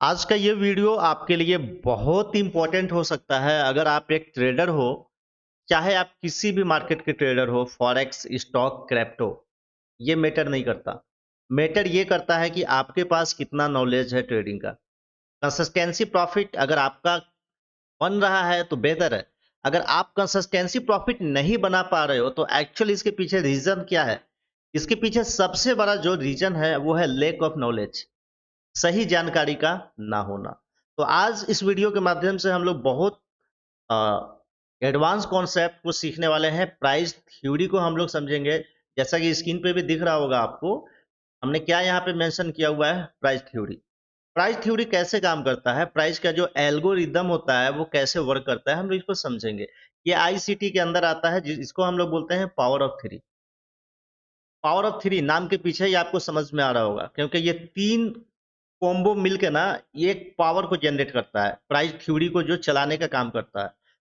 आज का ये वीडियो आपके लिए बहुत इम्पोर्टेंट हो सकता है अगर आप एक ट्रेडर हो, चाहे आप किसी भी मार्केट के ट्रेडर हो, फॉरेक्स, स्टॉक, क्रिप्टो, ये मैटर नहीं करता। मैटर ये करता है कि आपके पास कितना नॉलेज है ट्रेडिंग का। कंसिस्टेंसी प्रॉफिट अगर आपका बन रहा है तो बेहतर है। अगर आप कंसिस्टेंसी प्रॉफिट नहीं बना पा रहे हो तो एक्चुअली इसके पीछे रीजन क्या है? इसके पीछे सबसे बड़ा जो रीजन है वो है लैक ऑफ नॉलेज। सही जानकारी का ना होना। तो आज इस वीडियो के माध्यम से हम लोग बहुत एडवांस कॉन्सेप्ट को सीखने वाले हैं। प्राइस थ्योरी को हम लोग समझेंगे। जैसा कि स्क्रीन पे भी दिख रहा होगा आपको, हमने क्या यहाँ पे मेंशन किया हुआ है, प्राइस थ्योरी। प्राइस थ्योरी कैसे काम करता है, प्राइस का जो एल्गोरिदम होता है वो कैसे वर्क करता है, हम लोग इसको समझेंगे। ये आईसीटी के अंदर आता है, जिसको हम लोग बोलते हैं power of three. Power of three नाम के पीछे ही आपको समझ में आ रहा होगा, क्योंकि ये तीन कॉम्बो मिलके ना एक पावर को जनरेट करता है, प्राइस थ्योरी को जो चलाने का काम करता है।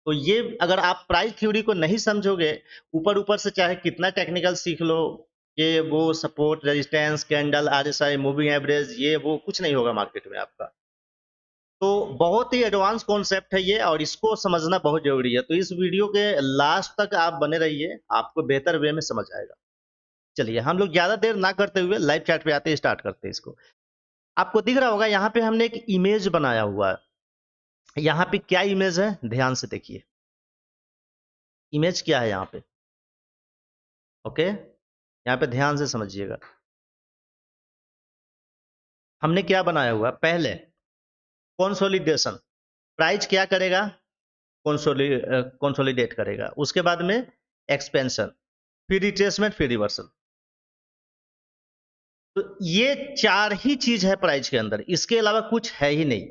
तो ये अगर आप प्राइस थ्योरी को नहीं समझोगे, ऊपर ऊपर से चाहे कितना टेक्निकल सीख लो, ये वो support, resistance, candle, RSI, moving average, ये वो कुछ नहीं होगा मार्केट में आपका। तो बहुत ही एडवांस कॉन्सेप्ट है ये, और इसको समझना बहुत जरूरी है। तो इस वीडियो के लास्ट तक आप बने रहिए, आपको बेहतर वे में समझ आएगा। चलिए हम लोग ज्यादा देर ना करते हुए लाइव चैट पे आते हैं, स्टार्ट करते हैं इसको। आपको दिख रहा होगा यहाँ पे हमने एक इमेज बनाया हुआ है। यहाँ पे क्या इमेज है, ध्यान से देखिए। इमेज क्या है यहाँ पे? ओके, यहाँ पे ध्यान से समझिएगा। हमने क्या बनाया हुआ है? पहले कंसोलिडेशन। प्राइस क्या करेगा? कंसोलिडेट करेगा। उसके बाद में एक्सपेंशन, फिर रिट्रेसमेंट, फिर रिवर्सल। तो ये चार ही चीज है प्राइस के अंदर, इसके अलावा कुछ है ही नहीं।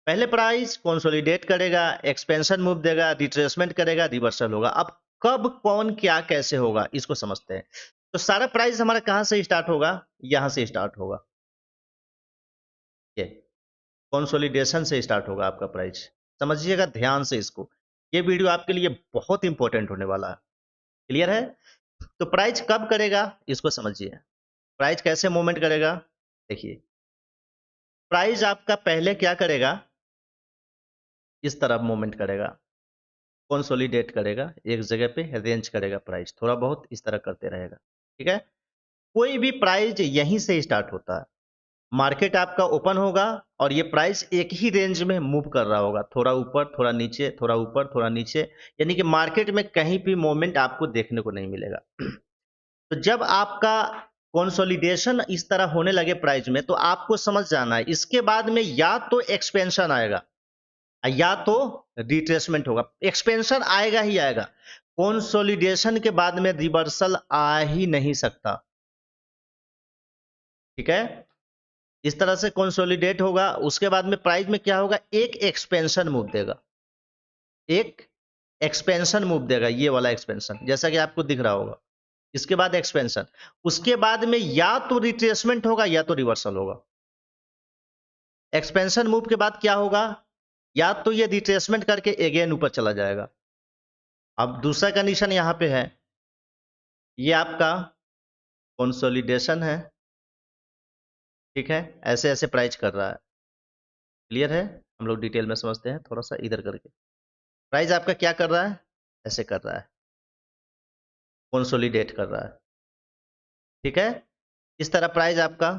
पहले प्राइस कंसोलिडेट करेगा, एक्सपेंशन मूव देगा, रिट्रेसमेंट करेगा, रिवर्सल होगा। अब कब, कौन, क्या, कैसे होगा, इसको समझते हैं। तो सारा प्राइस हमारा कहां से स्टार्ट होगा? यहां से स्टार्ट होगा। ये कंसोलिडेशन से स्टार्ट होगा आपका प्राइस। समझिएगा ध्यान से इसको, ये वीडियो आपके लिए बहुत इंपॉर्टेंट होने वाला है। क्लियर है? तो प्राइस कब करेगा इसको समझिए। प्राइस कैसे मूवमेंट करेगा? देखिए, प्राइस आपका पहले क्या करेगा? इस तरफ मूवमेंट करेगा, कंसोलिडेट करेगा, एक जगह पे रेंज करेगा, प्राइस थोड़ा बहुत इस तरह करते रहेगा। ठीक है? कोई भी प्राइस यहीं से स्टार्ट होता है। मार्केट आपका ओपन होगा और ये प्राइस एक ही रेंज में मूव कर रहा होगा, थोड़ा ऊपर, थोड़ा नीचे, थोड़ा ऊपर, थोड़ा नीचे। यानी कि मार्केट में कहीं भी मूवमेंट आपको देखने को नहीं मिलेगा। तो जब आपका कंसोलिडेशन इस तरह होने लगे प्राइस में, तो आपको समझ जाना है इसके बाद में या तो एक्सपेंशन आएगा या तो रिट्रेसमेंट होगा। एक्सपेंशन आएगा ही आएगा, कंसोलिडेशन के बाद में रिवर्सल आ ही नहीं सकता। ठीक है? इस तरह से कंसोलिडेट होगा, उसके बाद में प्राइस में क्या होगा? एक एक्सपेंशन मूव देगा, एक एक्सपेंशन मूव देगा, ये वाला एक्सपेंशन जैसा कि आपको दिख रहा होगा। इसके बाद एक्सपेंशन, उसके बाद में या तो रिट्रेसमेंट होगा या तो रिवर्सल होगा। एक्सपेंशन मूव के बाद क्या होगा? या तो ये रिट्रेसमेंट करके अगेन ऊपर चला जाएगा। अब दूसरा कंडीशन यहां पे है, ये आपका कंसोलिडेशन है। ठीक है? ऐसे ऐसे प्राइस कर रहा है। क्लियर है? हम लोग डिटेल में समझते हैं थोड़ा सा इधर करके। प्राइस आपका क्या कर रहा है? ऐसे कर रहा है, कंसोलिडेट कर रहा है। ठीक है? इस तरह प्राइस आपका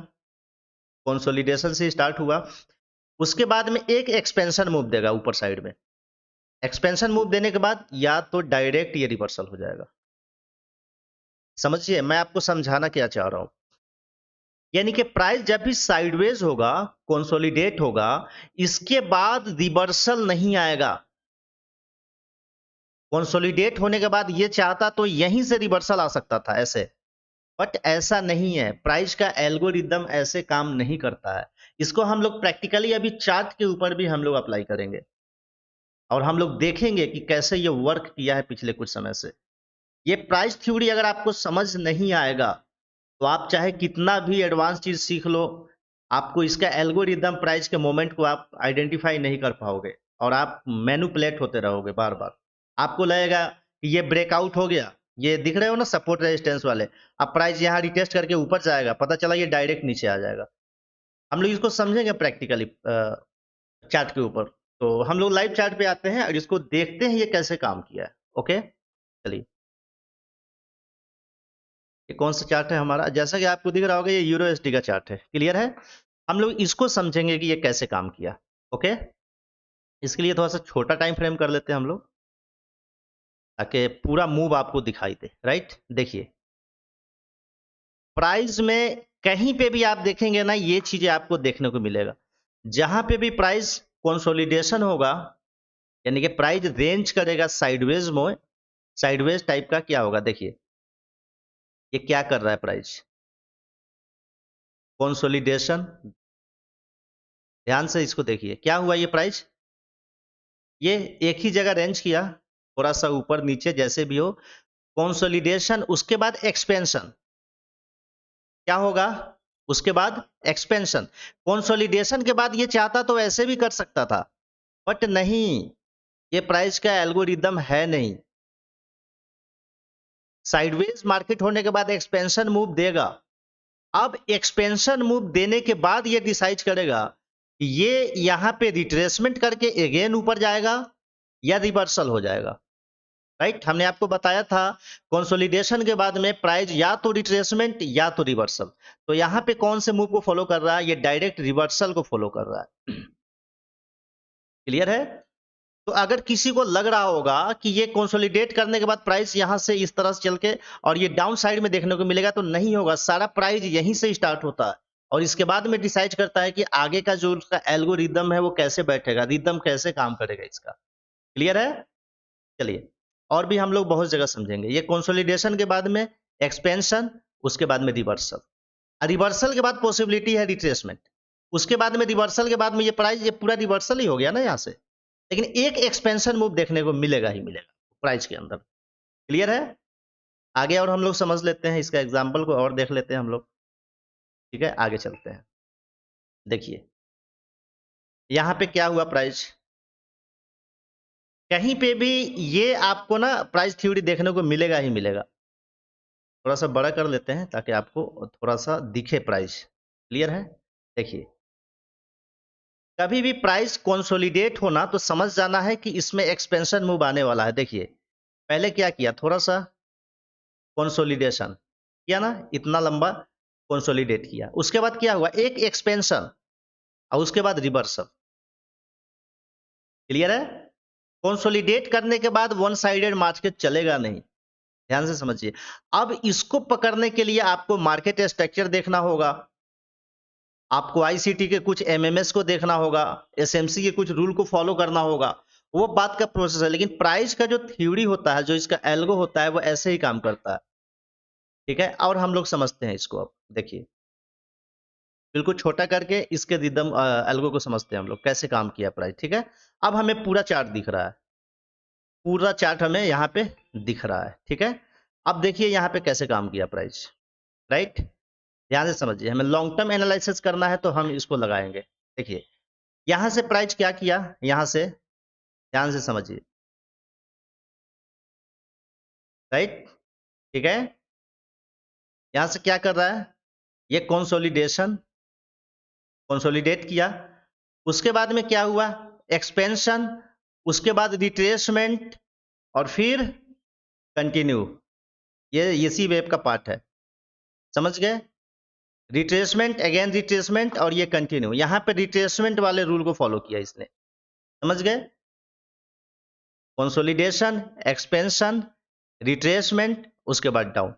कंसोलिडेशन से स्टार्ट हुआ, उसके बाद में एक एक्सपेंशन मूव देगा ऊपर साइड में। एक्सपेंशन मूव देने के बाद या तो डायरेक्ट ये रिवर्सल हो जाएगा। समझिए मैं आपको समझाना क्या चाह रहा हूं। यानी कि प्राइस जब भी साइडवेज होगा, कंसोलिडेट होगा, इसके बाद रिवर्सल नहीं आएगा। कंसोलिडेट होने के बाद ये चाहता तो यहीं से रिवर्सल आ सकता था ऐसे, बट ऐसा नहीं है। प्राइस का एल्गोरिदम ऐसे काम नहीं करता है। इसको हम लोग प्रैक्टिकली अभी चार्ट के ऊपर भी हम लोग अप्लाई करेंगे, और हम लोग देखेंगे कि कैसे ये वर्क किया है पिछले कुछ समय से। ये प्राइस थ्योरी अगर आपको समझ नहीं आएगा, तो आप चाहे कितना भी एडवांस चीज सीख लो, आपको इसका एल्गोरिदम, प्राइस के मोमेंट को आप आइडेंटिफाई नहीं कर पाओगे, और आप मैनिपुलेट होते रहोगे बार बार। आपको लगेगा कि ये ब्रेकआउट हो गया, ये दिख रहे हो ना सपोर्ट रेजिस्टेंस वाले, अब प्राइस यहाँ रिटेस्ट करके ऊपर जाएगा, पता चला ये डायरेक्ट नीचे आ जाएगा। हम लोग इसको समझेंगे प्रैक्टिकली चार्ट के ऊपर। तो हम लोग लाइव चार्ट पे आते हैं और इसको देखते हैं ये कैसे काम किया है। ओके, चलिए। ये कौन सा चार्ट है हमारा? जैसा कि आपको दिख रहा होगा, ये यूरो एसडी का चार्ट है। क्लियर है? हम लोग इसको समझेंगे कि ये कैसे काम किया। ओके, इसके लिए थोड़ा सा छोटा टाइम फ्रेम कर लेते हैं हम लोग, ताकि पूरा मूव आपको दिखाई दे। राइट, देखिए प्राइस में कहीं पे भी आप देखेंगे ना, ये चीजें आपको देखने को मिलेगा। जहां पे भी प्राइस कंसोलिडेशन होगा, यानी कि प्राइस रेंज करेगा साइडवेज में, साइडवेज टाइप का, क्या होगा देखिए, ये क्या कर रहा है प्राइस, कंसोलिडेशन। ध्यान से इसको देखिए, क्या हुआ, ये प्राइस ये एक ही जगह रेंज किया, थोड़ा सा ऊपर नीचे जैसे भी हो, कंसोलिडेशन, उसके बाद एक्सपेंशन। क्या होगा उसके बाद? एक्सपेंशन। कंसोलिडेशन के बाद ये चाहता तो ऐसे भी कर सकता था, बट नहीं, ये प्राइस का एल्गोरिदम है नहीं। साइडवेज मार्केट होने के बाद एक्सपेंशन मूव देगा। अब एक्सपेंशन मूव देने के बाद ये डिसाइड करेगा कि ये यहां पे रिट्रेसमेंट करके अगेन ऊपर जाएगा या रिवर्सल हो जाएगा। राइट, हमने आपको बताया था कंसोलिडेशन के बाद में प्राइस या तो रिट्रेसमेंट या तो रिवर्सल। तो यहां पे कौन से मूव को फॉलो कर रहा है? ये डायरेक्ट रिवर्सल को फॉलो कर रहा है। क्लियर है? तो अगर किसी को लग रहा होगा कि ये कंसोलिडेट करने के बाद प्राइस यहां से इस तरह से चल के और ये डाउन साइड में देखने को मिलेगा, तो नहीं होगा। सारा प्राइस यहीं से स्टार्ट होता है और इसके बाद में डिसाइड करता है कि आगे का जो उसका एल्गोरिदम है वो कैसे बैठेगा, रिदम कैसे काम करेगा इसका। क्लियर है? चलिए, और भी हम लोग बहुत जगह समझेंगे। ये कंसोलिडेशन के बाद में एक्सपेंशन, उसके बाद में रिवर्सल। रिवर्सल के बाद पॉसिबिलिटी है रिट्रेसमेंट, उसके बाद में रिवर्सल के बाद में ये प्राइस, ये पूरा रिवर्सल ही हो गया ना यहाँ से, लेकिन एक एक्सपेंशन मूव देखने को मिलेगा ही मिलेगा प्राइस के अंदर। क्लियर है? आगे और हम लोग समझ लेते हैं, इसका एग्जांपल को और देख लेते हैं हम लोग। ठीक है, आगे चलते हैं। देखिए यहाँ पे क्या हुआ प्राइस, कहीं पे भी ये आपको ना प्राइस थ्योरी देखने को मिलेगा ही मिलेगा। थोड़ा सा बड़ा कर लेते हैं ताकि आपको थोड़ा सा दिखे प्राइस। क्लियर है? देखिए, कभी भी प्राइस कंसोलिडेट होना तो समझ जाना है कि इसमें एक्सपेंशन मूव आने वाला है। देखिए पहले क्या किया, थोड़ा सा कंसोलिडेशन किया ना, इतना लंबा कंसोलिडेट किया, उसके बाद क्या हुआ, एक एक्सपेंशन और उसके बाद रिवर्सल। क्लियर है? कंसोलिडेट करने के बाद वन साइडेड मार्केट चलेगा नहीं, ध्यान से समझिए। अब इसको पकड़ने के लिए आपको मार्केट स्ट्रक्चर देखना होगा, आपको आईसीटी के कुछ एमएमएस को देखना होगा, एसएमसी के कुछ रूल को फॉलो करना होगा, वो बात का प्रोसेस है। लेकिन प्राइस का जो थ्योरी होता है, जो इसका एल्गो होता है, वो ऐसे ही काम करता है। ठीक है, और हम लोग समझते हैं इसको। अब देखिए, बिल्कुल छोटा करके इसके रिदम एल्गो को समझते हैं हम लोग, कैसे काम किया प्राइस। ठीक है, अब हमें पूरा चार्ट दिख रहा है, पूरा चार्ट हमें यहाँ पे दिख रहा है। ठीक है, अब देखिए यहाँ पे कैसे काम किया प्राइस। राइट, ध्यान से समझिए, हमें लॉन्ग टर्म एनालिसिस करना है तो हम इसको लगाएंगे। देखिए यहां से प्राइस क्या किया, यहां से ध्यान से समझिए। राइट, ठीक है, यहां से क्या कर रहा है, ये कंसोलिडेशन, कंसोलिडेट किया, उसके बाद में क्या हुआ, एक्सपेंशन, उसके बाद रिट्रेसमेंट और फिर कंटिन्यू। ये इसी वेव का पार्ट है, समझ गए? रिट्रेसमेंट, अगेन रिट्रेसमेंट और ये कंटिन्यू। यहां पे रिट्रेसमेंट वाले रूल को फॉलो किया इसने, समझ गए? कंसोलिडेशन, एक्सपेंशन, रिट्रेसमेंट, उसके बाद डाउन।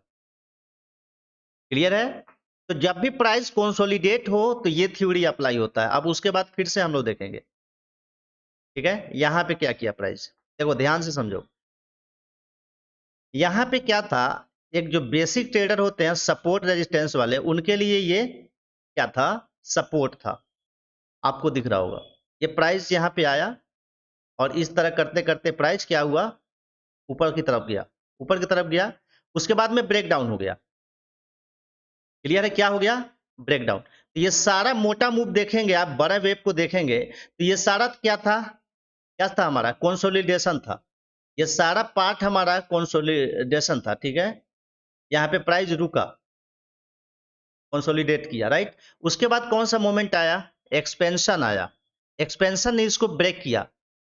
क्लियर है? तो जब भी प्राइस कंसोलिडेट हो तो ये थ्योरी अप्लाई होता है। अब उसके बाद फिर से हम लोग देखेंगे। ठीक है, यहां पे क्या किया प्राइस, देखो ध्यान से समझो। यहां पे क्या था, एक जो बेसिक ट्रेडर होते हैं सपोर्ट रेजिस्टेंस वाले, उनके लिए ये क्या था, सपोर्ट था। आपको दिख रहा होगा, ये प्राइस यहां पे आया और इस तरह करते करते प्राइस क्या हुआ, ऊपर की तरफ गया, ऊपर की तरफ गया, उसके बाद में ब्रेक डाउन हो गया। क्लियर है, क्या हो गया, ब्रेक डाउन। तो ये सारा मोटा मूव देखेंगे आप, बड़ा वेव को देखेंगे तो ये सारा क्या था, क्या था हमारा, कंसोलिडेशन था। ये सारा पार्ट हमारा कंसोलिडेशन था। ठीक है, यहाँ पे प्राइस रुका, कंसोलिडेट किया, राइट। उसके बाद कौन सा मोमेंट आया, एक्सपेंशन आया, एक्सपेंशन ने इसको ब्रेक किया।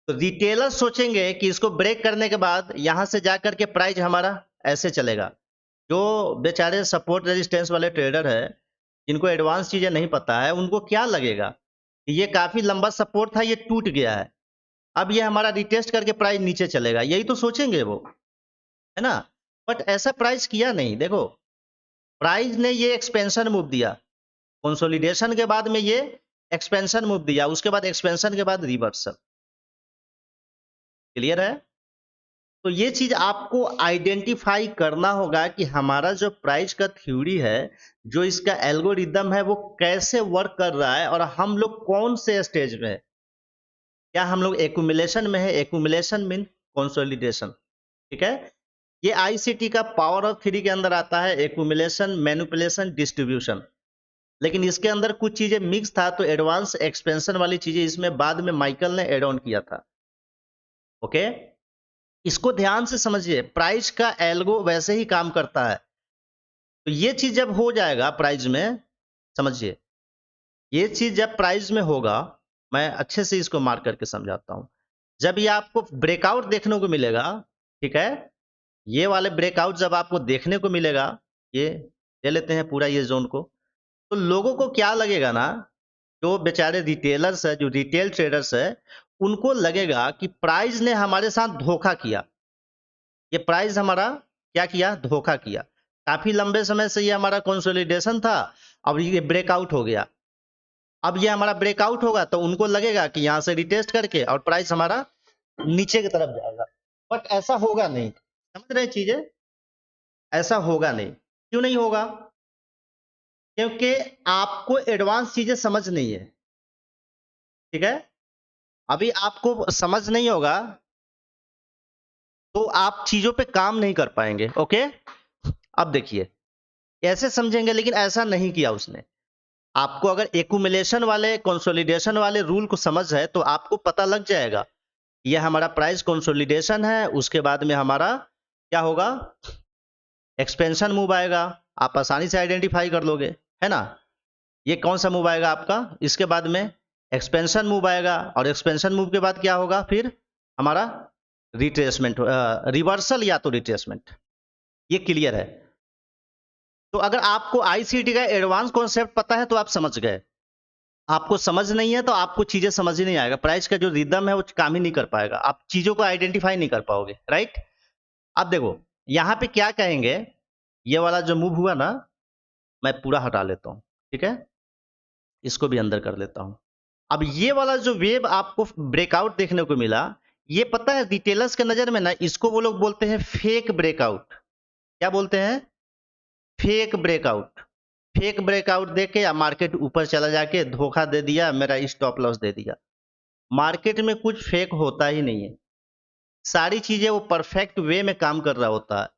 तो रिटेलर सोचेंगे कि इसको ब्रेक करने के बाद यहां से जाकर के प्राइस हमारा ऐसे चलेगा। जो बेचारे सपोर्ट रेजिस्टेंस वाले ट्रेडर है, जिनको एडवांस चीजें नहीं पता है, उनको क्या लगेगा कि ये काफी लंबा सपोर्ट था, ये टूट गया है, अब ये हमारा रिटेस्ट करके प्राइस नीचे चलेगा, यही तो सोचेंगे वो, है ना। बट ऐसा प्राइस किया नहीं। देखो, प्राइस ने ये एक्सपेंशन मूव दिया, कंसोलिडेशन के बाद में ये एक्सपेंशन मूव दिया, उसके बाद एक्सपेंशन के बाद रिवर्सल। क्लियर है। तो ये चीज आपको आइडेंटिफाई करना होगा कि हमारा जो प्राइस का थ्योरी है, जो इसका एल्गोरिदम है, वो कैसे वर्क कर रहा है, और हम लोग कौन से स्टेज में है। क्या हम लोग एक्यूमुलेशन में है, एक्यूमुलेशन मीन कंसोलिडेशन, ठीक है। ये आईसीटी का पावर ऑफ 3 के अंदर आता है, एक्यूमुलेशन, मैनिपुलेशन, डिस्ट्रीब्यूशन। लेकिन इसके अंदर कुछ चीजें मिक्स था, तो एडवांस एक्सपेंशन वाली चीजें इसमें बाद में माइकल ने एड ऑन किया था। ओके, इसको ध्यान से समझिए, प्राइस का एल्गो वैसे ही काम करता है। तो ये चीज जब हो जाएगा प्राइस में, समझिए, ये चीज जब प्राइस में होगा, मैं अच्छे से इसको मार्क करके समझाता हूं। जब ये आपको ब्रेकआउट देखने को मिलेगा, ठीक है, ये वाले ब्रेकआउट जब आपको देखने को मिलेगा, ये ले लेते हैं पूरा ये जोन को, तो लोगों को क्या लगेगा ना, जो बेचारे रिटेलर्स है, जो रिटेल ट्रेडर्स है, उनको लगेगा कि प्राइस ने हमारे साथ धोखा किया। ये प्राइस हमारा क्या किया, धोखा किया। काफी लंबे समय से ये हमारा कंसोलिडेशन था, अब ये ब्रेकआउट हो गया। अब ये हमारा ब्रेकआउट होगा तो उनको लगेगा कि यहां से रिटेस्ट करके और प्राइस हमारा नीचे की तरफ जाएगा। बट ऐसा होगा नहीं, समझ रहे चीजें, ऐसा होगा नहीं। क्यों नहीं होगा, क्योंकि आपको एडवांस चीजें समझ नहीं है, ठीक है। अभी आपको समझ नहीं होगा तो आप चीजों पे काम नहीं कर पाएंगे। ओके, अब देखिए, ऐसे समझेंगे, लेकिन ऐसा नहीं किया उसने। आपको अगर एक्यूमुलेशन वाले, कंसोलिडेशन वाले रूल को समझ है, तो आपको पता लग जाएगा ये हमारा प्राइस कंसोलिडेशन है, उसके बाद में हमारा क्या होगा, एक्सपेंशन मूव आएगा। आप आसानी से आइडेंटिफाई कर लोगे, है ना। ये कौन सा मूव आएगा आपका, इसके बाद में एक्सपेंशन मूव आएगा, और एक्सपेंशन मूव के बाद क्या होगा, फिर हमारा रिट्रेसमेंट, रिवर्सल या तो रिट्रेसमेंट। ये क्लियर है। तो अगर आपको आईसीटी का एडवांस कॉन्सेप्ट पता है तो आप समझ गए, आपको समझ नहीं है तो आपको चीजें समझ ही नहीं आएगा, प्राइस का जो रिदम है वो काम ही नहीं कर पाएगा, आप चीजों को आइडेंटिफाई नहीं कर पाओगे, राइट। अब देखो, यहां पे क्या कहेंगे, ये वाला जो मूव हुआ ना, मैं पूरा हटा लेता हूं, ठीक है, इसको भी अंदर कर लेता हूं। अब ये वाला जो वेव आपको ब्रेकआउट देखने को मिला, ये पता है रिटेलर्स के नजर में ना, इसको वो लोग बोलते हैं फेक ब्रेकआउट। क्या बोलते हैं, फेक ब्रेकआउट। फेक ब्रेकआउट देके या मार्केट ऊपर चला जाके धोखा दे दिया, मेरा स्टॉप लॉस दे दिया। मार्केट में कुछ फेक होता ही नहीं है, सारी चीजें वो परफेक्ट वे में काम कर रहा होता है।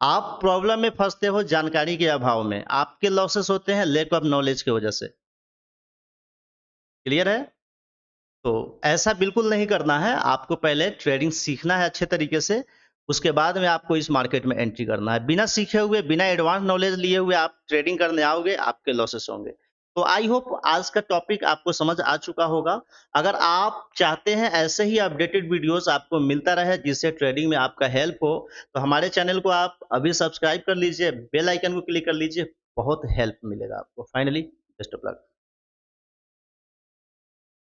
आप प्रॉब्लम में फंसते हो जानकारी के अभाव में, आपके लॉसेस होते हैं लैक ऑफ नॉलेज की वजह से। क्लियर है। तो ऐसा बिल्कुल नहीं करना है, आपको पहले ट्रेडिंग सीखना है अच्छे तरीके से, उसके बाद में आपको इस मार्केट में एंट्री करना है। बिना सीखे हुए, बिना एडवांस नॉलेज लिए हुए आप ट्रेडिंग करने आओगे, आपके लॉसेस होंगे। तो आई होप आज का टॉपिक आपको समझ आ चुका होगा। अगर आप चाहते हैं ऐसे ही अपडेटेड वीडियोस आपको मिलता रहे, जिससे ट्रेडिंग में आपका हेल्प हो, तो हमारे चैनल को आप अभी सब्सक्राइब कर लीजिए, बेल आइकन को क्लिक कर लीजिए, बहुत हेल्प मिलेगा आपको। Finally, best of luck.